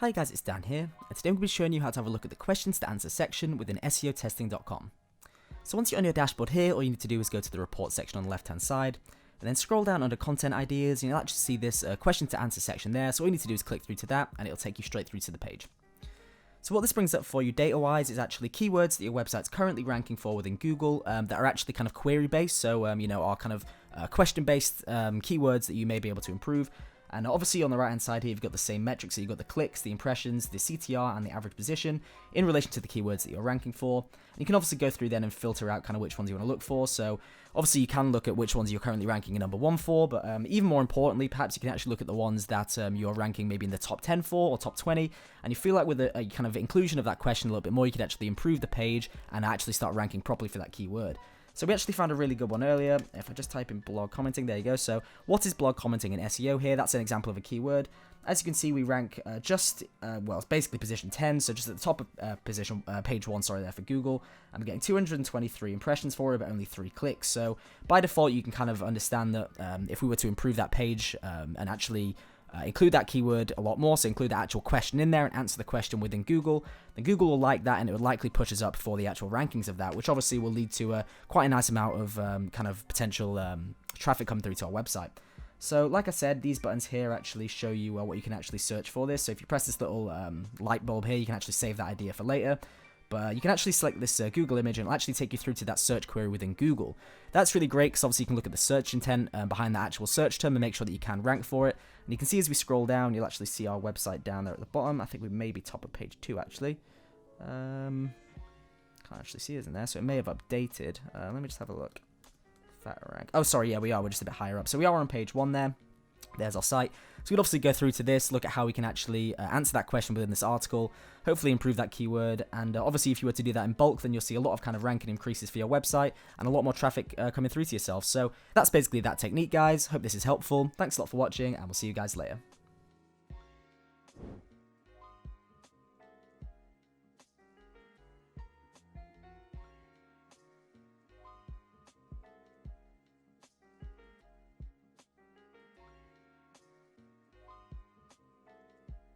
Hi guys, it's Dan here, and today I'm going to be showing you how to have a look at the questions to answer section within SEOTesting.com. So once you're on your dashboard here, all you need to do is go to the report section on the left hand side, and then scroll down under content ideas, and you'll actually see this question to answer section there. So all you need to do is click through to that, and it'll take you straight through to the page. So what this brings up for you data-wise is actually keywords that your website's currently ranking for within Google that are actually kind of query-based, so are kind of question-based keywords that you may be able to improve. And obviously on the right hand side here, you've got the same metrics. So you've got the clicks, the impressions, the CTR, and the average position in relation to the keywords that you're ranking for. And you can obviously go through then and filter out kind of which ones you want to look for. So obviously you can look at which ones you're currently ranking in number 1 for, but even more importantly, perhaps you can actually look at the ones that you're ranking maybe in the top 10 for or top 20. And you feel like with a kind of inclusion of that question a little bit more, you could actually improve the page and actually start ranking properly for that keyword. So we actually found a really good one earlier. If I just type in blog commenting, there you go. So what is blog commenting in SEO here? That's an example of a keyword. As you can see, we rank it's basically position 10, so just at the top of position, page 1, sorry, there for Google. I'm getting 223 impressions for it, but only 3 clicks. So by default, you can kind of understand that if we were to improve that page and actually include that keyword a lot more, so include the actual question in there and answer the question within Google, then Google will like that and it would likely push us up for the actual rankings of that, which obviously will lead to quite a nice amount of kind of potential traffic coming through to our website. So like I said, these buttons here actually show you what you can actually search for this. So if you press this little light bulb here, you can actually save that idea for later. But you can actually select this Google image and it'll actually take you through to that search query within Google. That's really great because obviously you can look at the search intent behind the actual search term and make sure that you can rank for it. And you can see as we scroll down, you'll actually see our website down there at the bottom. I think we may be top of page 2 actually. Can't actually see it in there, so it may have updated. Let me just have a look. FatRank. Oh, sorry, yeah, we are. We're just a bit higher up. So we are on page 1 there. There's our site. So we'd obviously go through to this, look at how we can actually answer that question within this article, hopefully improve that keyword, and obviously if you were to do that in bulk, then you'll see a lot of kind of ranking increases for your website and a lot more traffic coming through to yourself. So that's basically that technique, guys. Hope this is helpful. Thanks a lot for watching, and we'll see you guys later.